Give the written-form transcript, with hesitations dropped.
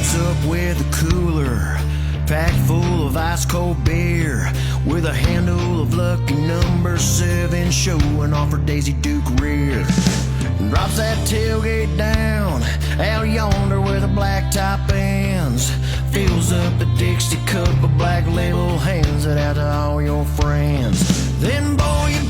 Rolls up with a cooler packed full of ice cold beer, with a handle of lucky number 7 showing off her Daisy Duke rear. And drops that tailgate down out yonder where the black top ends. Fills up the Dixie cup of Black Label, hands it out to all your friends. Then boy, you